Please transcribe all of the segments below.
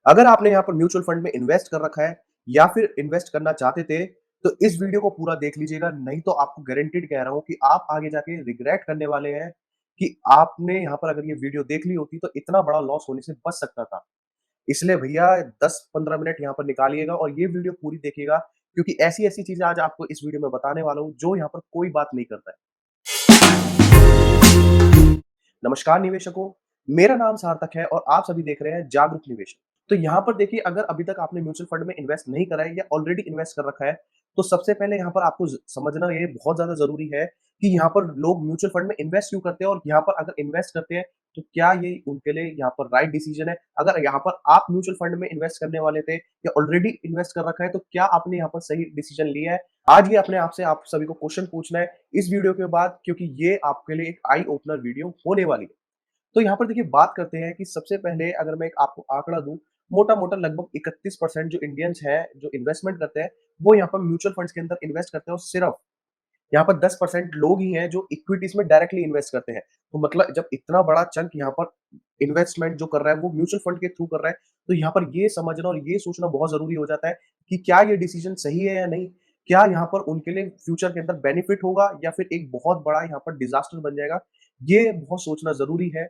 अगर आपने यहाँ पर म्यूचुअल फंड में इन्वेस्ट कर रखा है या फिर इन्वेस्ट करना चाहते थे, तो इस वीडियो को पूरा देख लीजिएगा, नहीं तो आपको गारंटीड कह रहा हूँ कि आप आगे जाके रिग्रेट करने वाले हैं कि आपने यहाँ पर अगर ये वीडियो देख ली होती तो इतना बड़ा लॉस होने से बच सकता था। इसलिए भैया 10-15 मिनट यहाँ पर निकालिएगा और ये वीडियो पूरी देखिएगा क्योंकि ऐसी-ऐसी चीज़ें आज आपको इस वीडियो में बताने वाला हूँ, जो यहाँ पर कोई बात नहीं करता है। नमस्कार निवेशकों, मेरा नाम सार्थक है और आप सभी देख रहे हैं जागरूक निवेशक। तो यहाँ पर देखिए, अगर अभी तक आपने म्यूचुअल फंड में इन्वेस्ट नहीं करा है या ऑलरेडी इन्वेस्ट कर रखा है, तो सबसे पहले यहाँ पर आपको समझना ये बहुत ज्यादा जरूरी है कि यहाँ पर लोग म्यूचुअल फंड में इन्वेस्ट क्यों करते हैं और यहाँ पर अगर इन्वेस्ट करते हैं तो क्या ये उनके लिए यहाँ पर राइट डिसीजन है। अगर यहाँ पर आप म्यूचुअल फंड में इन्वेस्ट करने वाले थे या ऑलरेडी इन्वेस्ट कर रखा है, तो क्या आपने यहाँ पर सही डिसीजन लिया है। आज ये अपने आप से आप सभी को क्वेश्चन पूछना है इस वीडियो के बाद, क्योंकि ये आपके लिए एक आई ओपनर वीडियो होने वाली है। तो यहाँ पर देखिए, बात करते हैं कि सबसे पहले अगर मैं एक आपको आंकड़ा दूं, मोटा-मोटा लगभग 31% जो इंडियंस हैं, जो इन्वेस्टमेंट करते हैं, वो यहाँ पर म्यूचुअल फंड्स के अंदर इन्वेस्ट करते हैं और सिर्फ यहाँ पर 10% लोग ही हैं जो इक्विटीज में डायरेक्टली इन्वेस्ट करते हैं। तो मतलब जब इतना बड़ा चंक यहाँ पर इन्वेस्टमेंट जो कर रहा है वो म्यूचुअल फंड के थ्रू कर रहा है, तो यहाँ पर ये समझना और ये सोचना बहुत ज़रूरी हो जाता है कि क्या ये डिसीजन सही है या नहीं? क्या यहाँ पर उनके लिए फ्यूचर के अंदर बेनिफिट होगा या फिर एक बहुत बड़ा यहाँ पर डिज़ास्टर बन जाएगा? ये बहुत सोचना ज़रूरी है।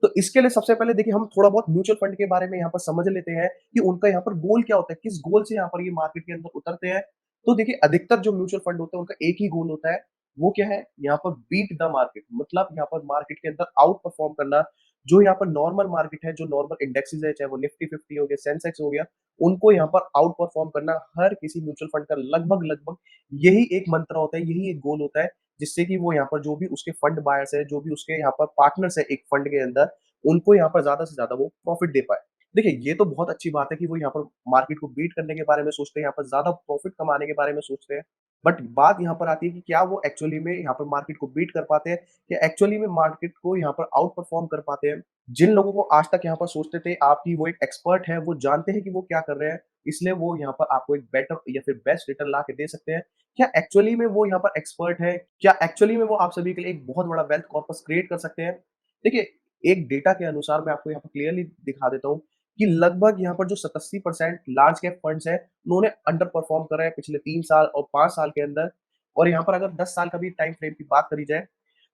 तो इसके लिए सबसे पहले देखिए, हम थोड़ा बहुत म्यूचुअल फंड के बारे में यहाँ पर समझ लेते हैं कि उनका यहाँ पर गोल क्या होता है, किस गोल से यहाँ पर ये मार्केट के अंदर उतरते हैं। तो देखिए, अधिकतर जो म्यूचुअल फंड होते हैं उनका एक ही गोल होता है, वो क्या है, यहाँ पर बीट द मार्केट, मतलब यहाँ पर मार्केट के अंदर आउट परफॉर्म करना। जो यहाँ पर नॉर्मल मार्केट है, जो नॉर्मल इंडेक्सेस है, चाहे वो निफ्टी 50 हो गया, सेंसेक्स हो गया, उनको यहाँ पर आउट परफॉर्म करना हर किसी म्यूचुअल फंड का लगभग लगभग यही एक मंत्र होता है, यही एक गोल होता है, जिससे कि वो यहाँ पर जो भी उसके फंड बायर्स है, जो भी उसके यहाँ पर पार्टनर्स है एक फंड के अंदर, उनको यहाँ पर ज्यादा से ज्यादा वो प्रॉफिट दे पाए। देखिए, ये तो बहुत अच्छी बात है कि वो यहाँ पर मार्केट को बीट करने के बारे में सोचते हैं, यहाँ पर ज्यादा प्रॉफिट कमाने के बारे में सोचते हैं। बट बात यहाँ पर आती है कि क्या वो एक्चुअली में यहाँ पर मार्केट को बीट कर पाते हैं या एक्चुअली में मार्केट को यहाँ पर आउट परफॉर्म कर पाते हैं। जिन लोगों को आज तक यहाँ पर सोचते थे आपकी वो एक एक्सपर्ट है, वो जानते हैं कि वो क्या कर रहे हैं, इसलिए वो यहाँ पर आपको एक बेटर या फिर बेस्ट रिटर्न ला के दे सकते हैं। क्या एक्चुअली में वो यहाँ पर एक्सपर्ट है? क्या एक्चुअली में वो आप सभी के लिए एक बहुत बड़ा वेल्थ कॉर्पस क्रिएट कर सकते हैं? देखिए, एक डेटा के अनुसार मैं आपको यहाँ पर क्लियरली दिखा देता हूँ कि लगभग यहाँ पर जो 87% लार्ज कैप फंड्स हैं, उन्होंने अंडर परफॉर्म करा है पिछले 3 साल और 5 साल के अंदर। और यहाँ पर अगर 10 साल का भी टाइम फ्रेम की बात करी जाए,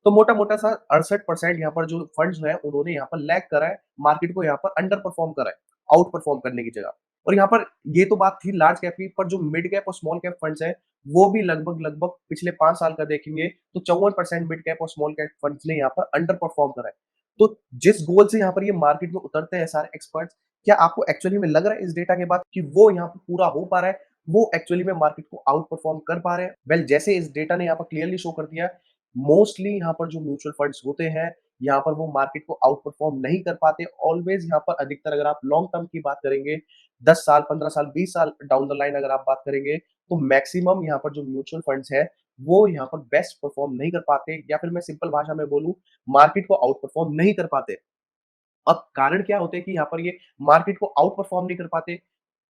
तो मोटा-मोटा सा 68% यहाँ पर जो फंड्स हैं, उन्होंने यहाँ पर लैग करा है, मार्केट को यहाँ पर अंडर परफॉर्म करा है, आउट परफॉर्म करने की जगह। और यहाँ पर ये तो बात थी लार्ज कैप की, पर जो मिड कैप और स्मॉल कैप फंड्स हैं, वो भी लगभग-लगभग पिछले 5 साल का देखेंगे तो 54% मिड कैप और स्मॉल कैप फंड्स ने यहाँ पर अंडर परफॉर्म करा है। तो जिस गोल से यहाँ पर ये मार्केट में उतरते हैं सारे एक्सपर्ट्स, क्या आपको एक्चुअली में लग रहा है इस डेटा के बाद कि वो यहाँ पे पूरा हो पा रहा है? वो एक्चुअली में मार्केट को आउट परफॉर्म कर पा रहे हैं? वेल, जैसे इस डेटा ने यहाँ पर क्लियरली शो कर दिया, मोस्टली यहाँ पर जो म्यूचुअल फंड्स होते हैं, यहाँ पर वो मार्केट को आउट परफॉर्म नहीं कर पाते। ऑलवेज यहाँ पर अधिकतर अगर आप लॉन्ग टर्म की बात करेंगे, 10 साल, 15 साल, 20 साल डाउन द लाइन अगर आप बात करेंगे, तो मैक्सिमम यहाँ पर जो म्यूचुअल फंड्स हैं, वो यहाँ पर बेस्ट परफॉर्म नहीं कर पाते, या फिर मैं सिंपल भाषा में बोलूँ, मार्केट को आउट परफॉर्म नहीं कर पाते। अब कारण क्या होते हैं कि यहाँ पर ये मार्केट को आउट परफॉर्म नहीं कर पाते?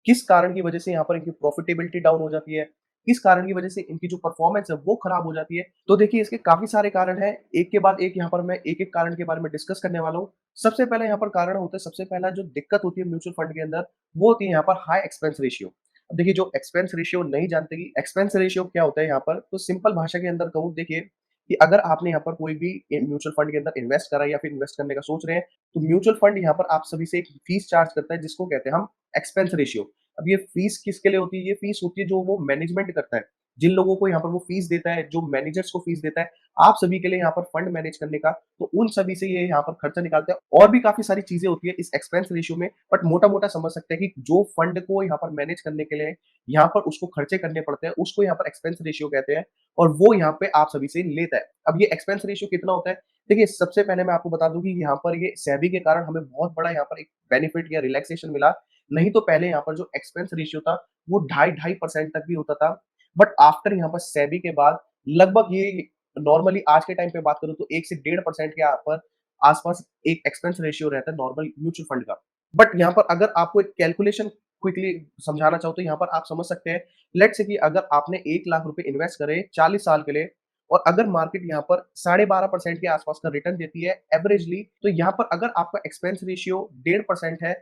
किस कारण की वजह से यहाँ पर इनकी प्रॉफिटेबिलिटी डाउन हो जाती है? किस कारण की वजह से इनकी जो परफॉर्मेंस है वो खराब हो जाती है? तो देखिए, इसके काफ़ी सारे कारण हैं। एक के बाद एक यहाँ पर मैं एक-एक कारण के बारे में डिस्कस करने वाला हूँ। सबसे पहले यहाँ पर कारण होता है, सबसे पहला जो दिक्कत होती है म्यूचुअल फंड के अंदर, वो होती है यहाँ पर हाई एक्सपेंस रेशियो। अब देखिए, जो एक्सपेंस रेशियो नहीं जानते कि एक्सपेंस रेशियो क्या होता है यहाँ पर, तो सिंपल भाषा के अंदर कहूँ, देखिए कि अगर आपने यहाँ पर कोई भी म्यूचुअल फंड के अंदर इन्वेस्ट करा है या फिर इन्वेस्ट करने का सोच रहे हैं, तो म्यूचुअल फंड यहाँ पर आप सभी से एक फीस चार्ज करता है, जिसको कहते हैं हम एक्सपेंस रेशियो। अब ये फीस किसके लिए होती है? ये फीस होती है जो वो मैनेजमेंट करता है। जिन लोगों को यहाँ पर वो फीस देता है, जो मैनेजर्स को फीस देता है, आप सभी के लिए यहाँ पर फंड मैनेज करने का, तो उन सभी से ये यहाँ पर खर्चा निकालता है। और भी काफ़ी सारी चीज़ें होती है इस एक्सपेंस रेशियो में, बट मोटा-मोटा समझ सकते हैं कि जो फंड को यहाँ पर मैनेज करने के लिए यहाँ पर उसको खर्चे करने पड़ते हैं, उसको यहाँ पर एक्सपेंस रेशियो कहते हैं, और वो यहाँ पे आप सभी से लेता है। अब ये एक्सपेंस रेशियो कितना होता है? देखिए, सबसे पहले मैं आपको बता दूँ कि यहाँ पर ये सेबी के कारण हमें बहुत बड़ा यहाँ पर एक बेनिफिट या रिलैक्सेशन मिला। नहीं तो पहले यहाँ पर जो एक्सपेंस रेशियो था, वो ढाई 2.5% तक भी होता था। बट आफ्टर यहाँ पर सेबी के बाद लगभग ये नॉर्मली आज के टाइम पे बात करूँ तो 1 से 1.5% के यहाँ पर आस-पास एक एक्सपेंस रेशियो रहता है नॉर्मल म्यूचुअल फंड का। बट यहाँ पर अगर आपको एक कैलकुलेशन क्विकली समझाना चाहूँ, तो यहाँ पर आप समझ सकते हैं, लेट्स से कि अगर आपने 1 लाख रुपए इन्वेस्ट करे 40 साल के लिए, और अगर मार्केट यहाँ पर 12.5% के आसपास का रिटर्न देती है एवरेजली, तो यहाँ पर अगर आपका एक्सपेंस रेशियो 1.5% है,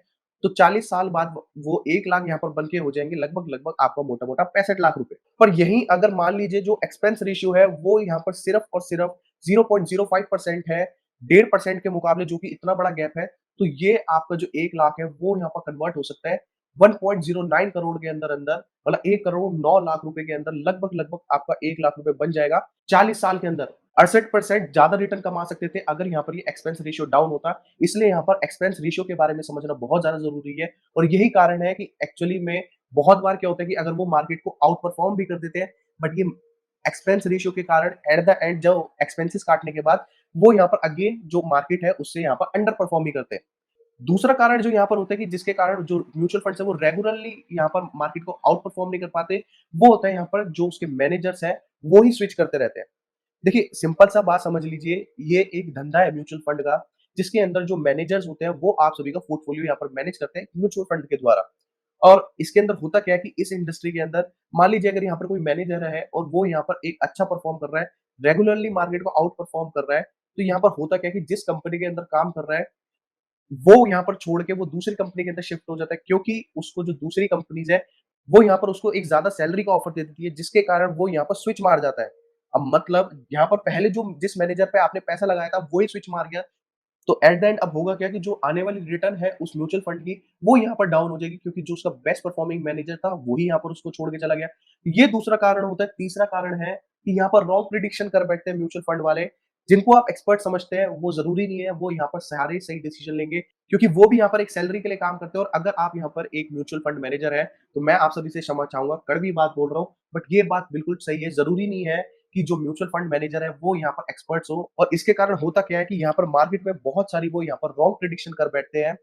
तो 40 साल बाद वो 1 लाख यहाँ पर बन के हो जाएँगे लगभग-लगभग आपका मोटा-मोटा 65 लाख रुपए। पर यहीं अगर मान लीजिए जो एक्सपेंस रेशियो है वो यहाँ पर सिर्फ़ और सिर्फ़ 0.05% है, 1.5% के मुकाबले जो कि इतना बड़ा गैप है, तो ये आपका जो 1 लाख है वो यहाँ पर कन्वर्ट हो सकता है 1.09 करोड़ के अंदर-अंदर, मतलब 1 करोड़ 9 लाख रुपए के अंदर लगभग-लगभग आपका 1 लाख रुपए बन जाएगा 40 साल के अंदर। 68% ज़्यादा रिटर्न कमा सकते थे अगर यहाँ पर ये एक्सपेंस रेशियो डाउन होता। इसलिए यहाँ पर एक्सपेंस रेशियो के बारे में समझना बहुत ज़्यादा ज़रूरी है और यही कारण है कि एक्चुअली में बहुत बार क्या होता है कि अगर वो मार्केट को आउट परफॉर्म भी कर देते हैं, बट ये एक्सपेंस रेशियो के कारण एट द एंड जो एक्सपेंसेस काटने के बाद वो यहाँ पर अगेन जो मार्केट है उससे यहाँ पर अंडर परफॉर्म भी करते हैं। दूसरा कारण जो यहाँ पर होता है कि जिसके कारण जो म्यूचुअल फंड्स है वो रेगुलरली यहाँ पर मार्केट को आउट परफॉर्म नहीं कर पाते, वो होता है यहाँ पर जो उसके मैनेजर्स हैं, वो ही स्विच करते रहते हैं। देखिए, सिंपल सा बात समझ लीजिए, ये एक धंधा है म्यूचुअल फंड का, जिसके अंदर जो मैनेजर्स होते हैं, वो आप सभी का पोर्टफोलियो यहाँ पर मैनेज करते हैं म्यूचुअल फंड के द्वारा। और इसके अंदर होता क्या है कि इस इंडस्ट्री के अंदर मान लीजिए अगर यहाँ पर कोई मैनेजर है और वो यहाँ पर एक अच्छा परफॉर्म कर रहा है, रेगुलरली मार्केट को आउट परफॉर्म कर रहा है, तो यहाँ पर होता क्या है कि जिस कंपनी के अंदर काम कर रहा है, वो यहाँ पर छोड़ के वो दूसरी कंपनी के अंदर शिफ्ट हो जाता है क्योंकि उसको जो दूसरी कंपनीज़ है, वो यहाँ पर उसको एक ज़्यादा सैलरी का ऑफर दे देती है, जिसके कारण वो यहाँ पर स्विच मार जाता है। अब मतलब यहाँ पर पहले जो जिस मैनेजर पे आपने पैसा लगाया था, वो ही स्विच मार गया, तो एट द एंड अब होगा क्या कि जो आने वाली रिटर्न है उस म्यूचुअल फंड की, वो यहाँ पर डाउन हो जाएगी क्योंकि जो उसका बेस्ट परफॉर्मिंग मैनेजर था, वही यहाँ पर उसको छोड़ के चला गया। ये दूसरा कारण होता है। तीसरा कारण है कि यहाँ पर रॉन्ग प्रिडिक्शन कर बैठते हैं म्यूचुअल फंड वाले, जिनको आप एक्सपर्ट समझते हैं, वो ज़रूरी नहीं है वो यहाँ पर सारे सही डिसीजन लेंगे, क्योंकि वो भी यहाँ पर एक सैलरी के लिए काम करते हैं और अगर आप यहाँ पर एक म्यूचुअल फंड मैनेजर हैं, तो मैं आप सभी से क्षमा चाहूँगा, कड़वी बात बोल रहा हूँ, बट ये बात बिल्कुल सही है। ज़रूरी नहीं है कि जो म्यूचुअल फंड मैनेजर है वो यहाँ पर एक्सपर्ट्स हो और इसके कारण होता क्या है कि यहाँ पर मार्केट में बहुत सारी वो यहाँ पर रॉन्ग प्रिडिक्शन कर बैठते हैं।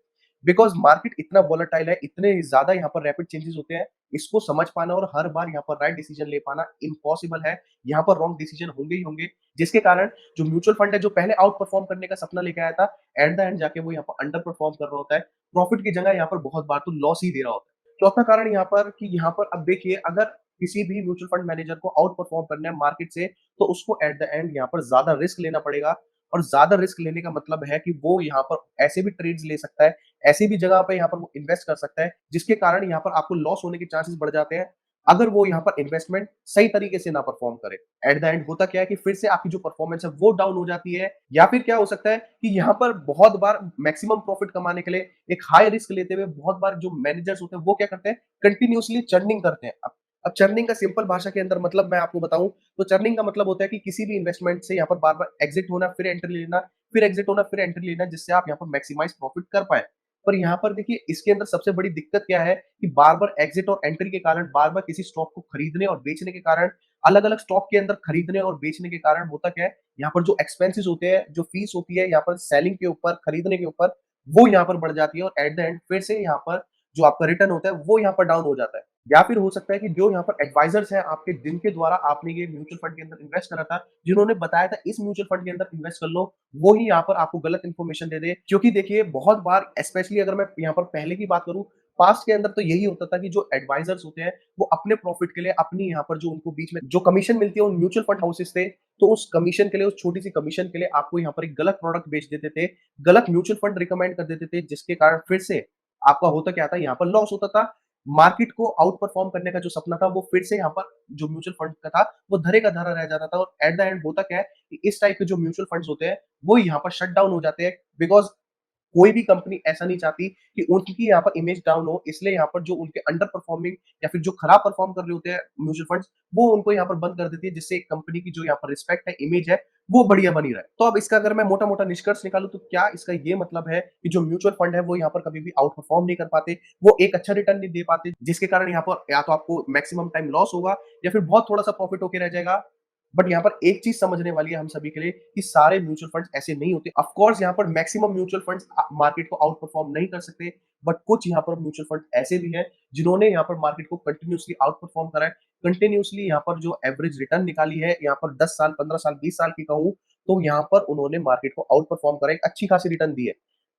बिकॉज़ मार्केट इतना वोलेटाइल है, इतने ज़्यादा यहाँ पर रैपिड चेंजेस होते हैं, इसको समझ पाना और हर बार यहाँ पर राइट डिसीजन ले पाना इम्पॉसिबल है। यहाँ पर रॉन्ग डिसीजन होंगे ही होंगे, जिसके कारण जो म्यूचुअल फंड है, जो पहले आउट परफॉर्म करने का सपना लेके आया था, एट द एंड जाके वो यहाँ पर अंडर परफॉर्म कर रहा होता है। प्रॉफिट की जगह यहाँ पर बहुत बार तो लॉस ही दे रहा होता है। चौथा कारण यहाँ पर कि यहाँ पर अब देखिए, अगर किसी भी म्यूचुअल फंड मैनेजर को आउट परफॉर्म करना है मार्केट से, तो उसको एट द एंड यहाँ पर ज़्यादा रिस्क लेना पड़ेगा और ज़्यादा रिस्क लेने का मतलब है कि वो यहाँ पर ऐसे भी ट्रेड्स ले सकता है, ऐसी भी जगह पे यहाँ पर वो इन्वेस्ट कर सकता है, जिसके कारण यहाँ पर आपको लॉस होने के चांसेस बढ़ जाते हैं, अगर वो यहाँ पर इन्वेस्टमेंट सही तरीके से ना परफॉर्म करे। एट द एंड होता क्या है कि फिर से आपकी जो परफॉर्मेंस है वो डाउन हो जाती है, या फिर क्या हो सकता है कि यहाँ पर बहुत बार मैक्सिमम प्रॉफिट कमाने के लिए एक हाई रिस्क लेते हुए बहुत बार जो मैनेजर्स होते हैं वो क्या करते हैं, कंटिन्यूअसली चर्निंग करते हैं। अब चर्निंग का सिंपल भाषा के अंदर मतलब मैं आपको बताऊं, तो चर्निंग का मतलब होता है कि किसी भी इन्वेस्टमेंट से यहाँ पर बार बार एग्जिट होना, फिर एंट्री लेना, फिर एग्जिट होना, फिर एंट्री लेना, जिससे आप यहाँ पर मैक्सिमाइज प्रॉफिट कर पाए। पर यहाँ पर देखिए, इसके अंदर सबसे बड़ी दिक्कत क्या है कि बार-बार एग्जिट और एंट्री के कारण, बार-बार किसी स्टॉक को खरीदने और बेचने के कारण, अलग-अलग स्टॉक के अंदर खरीदने और बेचने के कारण होता क्या है, यहाँ पर जो एक्सपेंसेस होते हैं, जो फीस होती है यहाँ पर सेलिंग के ऊपर, खरीदने के ऊपर, वो यहाँ पर बढ़ जाती है और एट द एंड फिर से यहाँ पर जो आपका रिटर्न होता है, वो यहाँ पर डाउन हो जाता है। या फिर हो सकता है कि जो यहाँ पर एडवाइजर्स हैं आपके, जिनके द्वारा आपने ये म्यूचुअल फंड के अंदर इन्वेस्ट करा था, जिन्होंने बताया था इस म्यूचुअल फंड के अंदर इन्वेस्ट कर लो, वो ही यहाँ पर आपको गलत इन्फॉर्मेशन दे दे। क्योंकि देखिए, बहुत बार स्पेशली अगर मैं यहाँ पर पहले की बात करूँ, पास्ट के अंदर तो यही होता था कि जो एडवाइजर्स होते हैं, वो अपने प्रॉफिट के लिए, अपनी यहाँ पर जो उनको बीच में जो कमीशन मिलती है उन म्यूचुअल फंड हाउसेस से, तो उस कमीशन के लिए, उस छोटी सी कमीशन के लिए आपको यहाँ पर एक गलत प्रोडक्ट बेच देते थे, गलत म्यूचुअल फंड रिकमेंड कर देते थे, जिसके कारण फिर से आपका होता क्या था, यहाँ पर लॉस होता था। मार्केट को आउट परफॉर्म करने का जो सपना था, वो फिर से यहाँ पर जो म्यूचुअल फंड का था, वो धरे का धरा रह जाता था और एट द एंड होता क्या है कि इस टाइप के जो म्यूचुअल फंड्स होते हैं, वो यहाँ पर शट डाउन हो जाते हैं। बिकॉज़ कोई भी कंपनी ऐसा नहीं चाहती कि उनकी यहाँ पर इमेज डाउन हो, इसलिए यहाँ पर जो उनके अंडर परफॉर्मिंग या फिर जो खराब परफॉर्म कर रहे होते हैं म्यूचुअल फंड्स, वो उनको यहाँ पर बंद कर देती है, जिससे एक कंपनी की जो यहाँ पर रिस्पेक्ट है, इमेज है, वो बढ़िया बनी रहे। तो अब इसका अगर मैं मोटा-मोटा निष्कर्ष निकालूँ, तो क्या इसका ये मतलब है कि जो म्यूचुअल फंड है वो यहाँ पर कभी भी आउट परफॉर्म नहीं कर पाते, वो एक अच्छा रिटर्न नहीं दे पाते, जिसके कारण यहाँ पर या तो आपको मैक्सिमम टाइम लॉस होगा या फिर बहुत थोड़ा-सा प्रॉफिट होके रह जाएगा। बट यहाँ पर एक चीज़ समझने वाली है हम सभी के लिए कि सारे म्यूचुअल फंड्स ऐसे नहीं होते। ऑफ कोर्स यहाँ पर मैक्सिमम म्यूचुअल फंड्स मार्केट को आउट परफॉर्म नहीं कर सकते, बट कुछ यहाँ पर म्यूचुअल फंड ऐसे भी हैं, जिन्होंने यहाँ पर मार्केट को कंटिन्यूअसली आउट परफॉर्म करा है। कंटिन्यूअसली यहाँ पर जो एवरेज रिटर्न निकाली है, यहाँ पर 10 साल, 15 साल, 20 साल की कहूँ, तो यहाँ पर उन्होंने मार्केट को आउट परफॉर्म करा, एक अच्छी खासी रिटर्न दी है।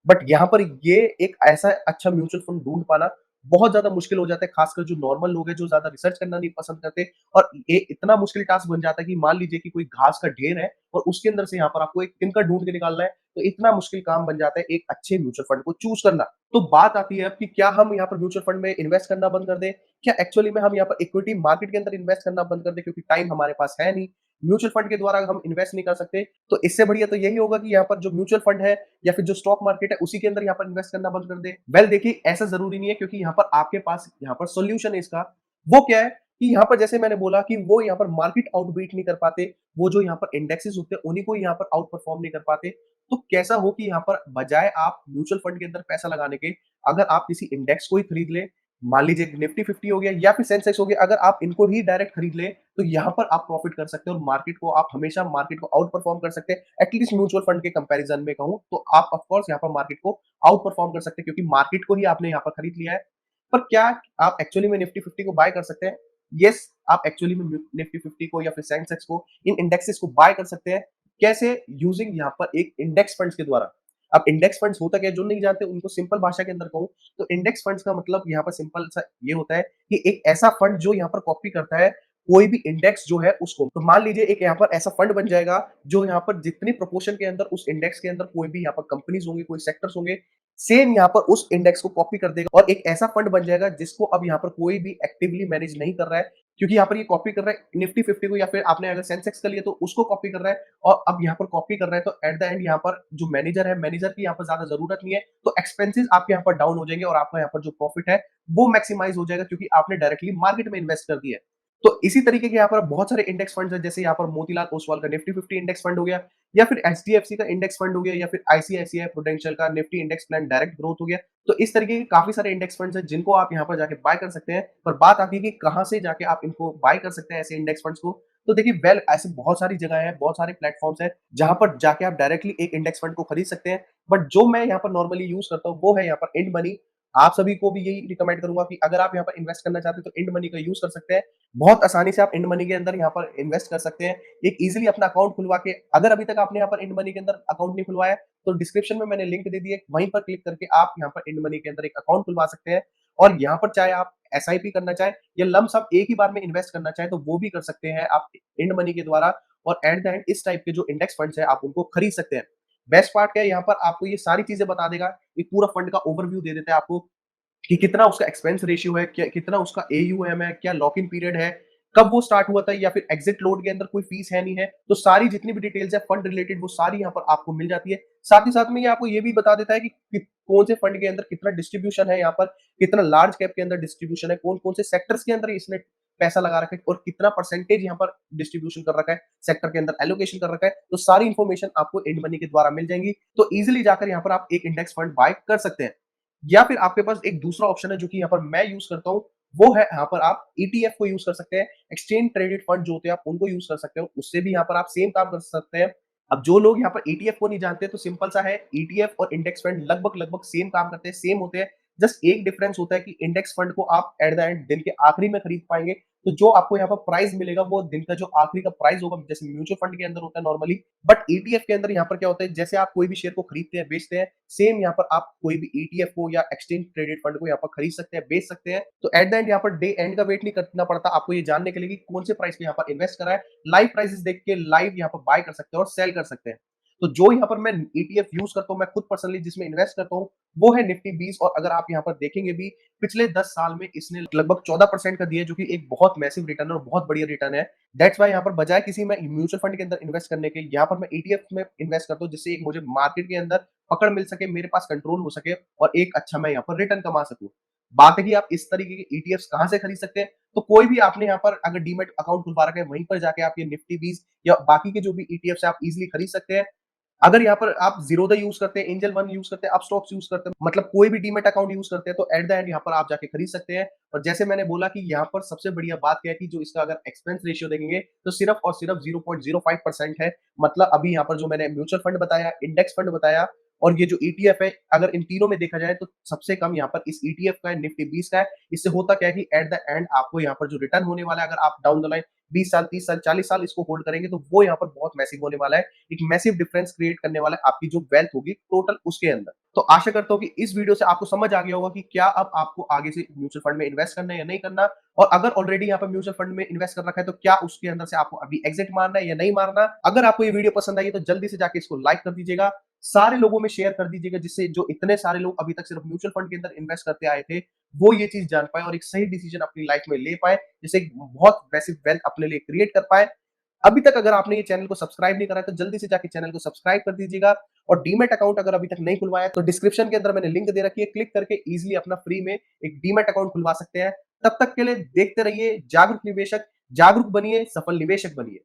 बट यहाँ पर ये एक ऐसा अच्छा म्यूचुअल फंड ढूँढ पाना बहुत ज़्यादा मुश्किल हो जाता है, खासकर जो नॉर्मल लोग हैं, जो ज़्यादा रिसर्च करना नहीं पसंद करते और ये इतना मुश्किल टास्क बन जाता है कि मान लीजिए कि कोई घास का ढेर है और उसके अंदर से यहाँ पर आपको एक तिनका ढूँढ के निकालना है, तो इतना मुश्किल काम बन जाता है एक अच्छे म्यूचुअल फंड को चूज़ करना। तो बात आती है अब कि क्या हम यहाँ पर म्यूचुअल फंड में इन्वेस्ट करना बंद कर दें? क्या एक्चुअली में हम यहाँ पर इक्विटी मार्केट के अंदर इन्वेस्ट करना बंद कर दें क्योंकि टाइम हमारे पास है नहीं, म्यूचुअल फंड के द्वारा हम इन्वेस्ट नहीं कर सकते, तो इससे बढ़िया तो यही होगा कि यहाँ पर जो म्यूचुअल फंड है या फिर जो स्टॉक मार्केट है उसी के अंदर यहाँ पर इन्वेस्ट करना बंद कर दें। वेल देखिए ऐसा ज़रूरी नहीं है क्योंकि यहाँ पर आपके पास यहाँ पर सॉल्यूशन है इसका। वो क्या है कि यहाँ पर जैसे मैंने बोला कि वो यहाँ पर मार्केट आउटबीट नहीं कर पाते, वो जो यहाँ पर इंडेक्सेस होते हैं उन्हीं को यहाँ पर आउट परफॉर्म नहीं कर पाते। तो कैसा हो कि यहाँ पर बजाय आप म्यूचुअल फंड के अंदर पैसा लगाने के, अगर आप किसी इंडेक्स को ही खरीद लें, मान लीजिए निफ्टी 50 हो गया या फिर सेंसेक्स हो गया, अगर आप इनको ही डायरेक्ट खरीद लें, तो यहाँ पर आप प्रॉफिट कर सकते हैं और मार्केट को आप हमेशा मार्केट को आउट परफॉर्म कर सकते हैं। एटलीस्ट म्यूचुअल फंड के कंपैरिजन में कहूँ तो आप ऑफ कोर्स यहाँ पर मार्केट को आउट परफॉर्म कर सकते हैं क्योंकि मार्केट को ही आपने यहाँ पर खरीद लिया है। पर क्या आप एक्चुअली में निफ्टी 50 को बाय कर सकते हैं? येस, आप एक्चुअली में निफ्टी 50 को या फिर सेंसेक्स को, इन इंडेक्सेस को बाय कर सकते हैं। कैसे? यूजिंग यहाँ पर एक इंडेक्स फंड्स के द्वारा। अब इंडेक्स फंड्स होता क्या है, जो नहीं जानते उनको सिंपल भाषा के अंदर कहूँ, तो इंडेक्स फंड्स का मतलब यहाँ पर सिंपल सा ये होता है कि एक ऐसा फंड जो यहाँ पर कॉपी करता है कोई भी इंडेक्स जो है उसको। तो मान लीजिए एक यहाँ पर ऐसा फंड बन जाएगा जो यहाँ पर जितनी प्रोपोर्शन के अंदर उस इंडेक्स के अंदर कोई भी यहाँ पर कंपनीज होंगी, कोई सेक्टर्स होंगे, सेम यहाँ पर उस इंडेक्स को कॉपी कर देगा और एक ऐसा फंड बन जाएगा जिसको अब यहाँ पर कोई भी एक्टिवली मैनेज नहीं कर रहा है क्योंकि यहाँ पर ये कॉपी कर रहा है निफ्टी 50 को या फिर आपने अगर सेंसेक्स का लिया तो उसको कॉपी कर रहा है और अब यहाँ पर कॉपी कर रहा है तो एट द एंड यहाँ पर जो मैनेजर है, मैनेजर की यहाँ पर ज्यादा जरूरत नहीं है, तो एक्सपेंसेस आपके यहाँ पर डाउन हो जाएंगे और आपका यहाँ पर जो प्रॉफिट है वो मैक्सिमाइज हो जाएगा क्योंकि आपने डायरेक्टली मार्केट में इन्वेस्ट कर दिया है। तो इसी तरीके के यहाँ पर बहुत सारे इंडेक्स फंड्स हैं, जैसे यहाँ पर मोतीलाल ओसवाल का निफ्टी 50 इंडेक्स फंड हो गया या फिर एचडीएफसी का इंडेक्स फंड हो गया या फिर आईसीआईसीआई प्रूडेंशियल का Nifty index plan direct growth हो गया। तो इस तरीके के काफी सारे इंडेक्स फंड्स हैं जिनको आप यहाँ पर जाके बाय कर सकते हैं। पर बात आती है कि कहाँ से जाके आप इनको बाय कर सकते हैं ऐसे इंडेक्स फंड्स को। तो देखिए वेल ऐसे बहुत सारी जगह है, बहुत सारे प्लेटफॉर्म्स हैं जहां पर जाके आप डायरेक्टली एक इंडेक्स फंड को खरीद सकते हैं। बट जो मैं यहाँ पर नॉर्मली यूज करता हूँ वो है यहाँ पर इंड मनी। आप सभी को भी यही रिकमेंड करूंगा कि अगर आप यहाँ पर इन्वेस्ट करना चाहते हैं तो इंड मनी का यूज कर सकते हैं। बहुत आसानी से आप इंड मनी के अंदर यहाँ पर इन्वेस्ट कर सकते हैं। एक इजीली अपना अकाउंट खुलवा के, अगर अभी तक आपने यहाँ पर इंड मनी के अंदर अकाउंट नहीं खुलवाया तो डिस्क्रिप्शन में मैंने लिंक दे दी है, वहीं पर क्लिक करके आप यहाँ पर इंड मनी के अंदर एक अकाउंट खुलवा सकते हैं और यहाँ पर चाहे आप एसआईपी करना चाहे या लम सम एक ही बार में इन्वेस्ट करना चाहे तो वो भी कर सकते हैं आप इंड मनी के द्वारा। और एट द एंड इस टाइप के जो इंडेक्स फंड्स है आप उनको खरीद सकते हैं। बेस्ट पार्ट क्या है, यहाँ पर आपको ये सारी चीजें बता देगा, एक पूरा फंड का ओवरव्यू दे देता है आपको कि कितना उसका एक्सपेंस रेशियो है, क्या कितना उसका एयूएम है, क्या लॉक इन पीरियड है, कब वो स्टार्ट हुआ था या फिर एग्जिट लोड के अंदर कोई फीस है नहीं है। तो सारी जितनी भी डिटेल्स है फंड रिलेटेड वो सारी यहाँ पर आपको मिल जाती है। साथ ही साथ में ये आपको ये भी बता देता है कि कौन से फंड के अंदर कितना डिस्ट्रीब्यूशन है, यहाँ पर कितना लार्ज कैप के अंदर डिस्ट्रीब्यूशन है, कौन कौन से सेक्टर्स के अंदर इसने पैसा लगा रखा है और कितना परसेंटेज यहाँ पर डिस्ट्रीब्यूशन कर रखा है, सेक्टर के अंदर एलोकेशन कर रखा है। तो सारी इंफॉर्मेशन आपको इंड मनी के द्वारा मिल जाएंगी। तो इजिली जाकर यहाँ पर आप एक इंडेक्स फंड बाय कर सकते हैं। या फिर आपके पास एक दूसरा ऑप्शन है जो कि यहाँ पर मैं यूज करता हूँ, वो है यहाँ पर आप ईटीएफ को यूज कर सकते हैं। एक्सचेंज ट्रेडेड फंड जो होते हैं आप उनको यूज कर सकते हो, उससे भी यहाँ पर आप सेम काम कर सकते हैं। अब जो लोग यहाँ पर ईटीएफ को नहीं जानते तो सिंपल सा है, ईटीएफ और इंडेक्स फंड लगभग लगभग सेम काम करते हैं, सेम होते हैं। जस्ट एक डिफरेंस होता है कि इंडेक्स फंड को आप एट द एंड दिन के आखिरी में खरीद पाएंगे, तो जो आपको यहाँ पर प्राइस मिलेगा वो दिन का जो आखिरी का प्राइस होगा जैसे म्यूचुअल फंड के अंदर होता है नॉर्मली। बट ईटीएफ के अंदर यहाँ पर क्या होता है, जैसे आप कोई भी शेयर को खरीदते हैं बेचते हैं, सेम यहाँ पर आप कोई भी ईटीएफ को या एक्सचेंज ट्रेडेड फंड को यहाँ पर खरीद सकते हैं, बेच सकते हैं। तो एट द एंड यहाँ पर डे एंड का वेट नहीं करना पड़ता आपको ये जानने के लिए कि कौन से प्राइस पे यहाँ पर इन्वेस्ट करा है। लाइव प्राइसेस देख के लाइव यहाँ पर बाय कर सकते हैं और सेल कर सकते हैं। तो जो यहाँ पर मैं ईटीएफ यूज करता हूँ, मैं खुद पर्सनली जिसमें इन्वेस्ट करता हूँ वो है निफ्टी 20। और अगर आप यहाँ पर देखेंगे भी पिछले 10 साल में इसने लगभग 14% का दिया है, जो कि एक बहुत मैसिव रिटर्न है और बहुत बढ़िया रिटर्न है। दैट्स वाई यहाँ पर बजाय किसी मैं म्यूचुअल फंड के अंदर इन्वेस्ट करने के, यहाँ पर मैं ईटीएफ में इन्वेस्ट करता हूँ जिससे एक मुझे मार्केट के अंदर पकड़ मिल सके, मेरे पास कंट्रोल हो सके और एक अच्छा मैं यहाँ पर रिटर्न कमा सकूँ। बात है कि आप इस तरीके के ईटीएफ कहाँ से खरीद सकते हैं, तो कोई भी आपने यहाँ पर अगर डीमेट अकाउंट खुलवा रखा है वहीं पर जाके आप ये निफ्टी 20 या बाकी के जो भी ईटीएफ है आप इजिली खरीद सकते हैं। अगर यहाँ पर आप ज़ीरोधा यूज़ करते हैं, एंजल वन यूज़ करते हैं, आप स्टॉक्स यूज़ करते हैं, मतलब कोई भी डीमैट अकाउंट यूज़ करते हैं, तो एट द एंड यहाँ पर आप जाके खरीद सकते हैं। और जैसे मैंने बोला कि यहाँ पर सबसे बढ़िया बात क्या है कि जो इसका अगर एक्सपेंस रेशियो देखेंगे, तो सिर्फ और सिर्फ 0.05% है। मतलब अभी यहाँ पर जो मैंने म्यूचुअल फंड बताया, इंडेक्स फंड बताया और ये जो ईटीएफ है, अगर इन तीनों में देखा जाए तो सबसे कम यहाँ पर इस ईटीएफ का है, निफ्टी 20 का है। इससे होता क्या है कि एट द एंड आपको यहाँ पर जो रिटर्न होने वाला है, अगर आप डाउन द लाइन 20 साल, 30 साल, 40 साल इसको होल्ड करेंगे तो वो यहाँ पर बहुत मैसिव होने वाला है। एक मैसिव डिफरेंस क्रिएट करने वाला है आपकी जो वेल्थ होगी टोटल उसके अंदर। तो आशा करता हूँ कि इस वीडियो से आपको समझ आ गया होगा कि क्या अब आपको आगे से म्यूचुअल फंड में इन्वेस्ट करना है या नहीं करना, और अगर ऑलरेडी यहाँ पर म्यूचुअल फंड में इन्वेस्ट कर रखा है तो क्या उसके अंदर से आपको अभी एग्जिट मारना है या नहीं मारना। अगर आपको ये वीडियो पसंद आई है तो जल्दी से जाके इसको लाइक कर दीजिएगा, सारे लोगों में शेयर कर दीजिएगा, जिससे जो इतने सारे लोग अभी तक सिर्फ म्यूचुअल फंड के अंदर इन्वेस्ट करते आए थे वो ये चीज जान पाए और एक सही डिसीजन अपनी लाइफ में ले पाए, जिससे एक बहुत मैसिव वेल्थ अपने लिए क्रिएट कर पाए। अभी तक अगर आपने ये चैनल को सब्सक्राइब नहीं करा है तो जल्दी से जाके चैनल को सब्सक्राइब कर दीजिएगा, और डीमैट अकाउंट अगर अभी तक नहीं खुलवाया तो डिस्क्रिप्शन के अंदर मैंने लिंक दे रखी है, क्लिक करके इजीली अपना फ्री में एक डीमैट अकाउंट खुलवा सकते हैं। तब तक के लिए देखते रहिए जागरूक निवेशक, जागरूक बनिए, सफल निवेशक बनिए।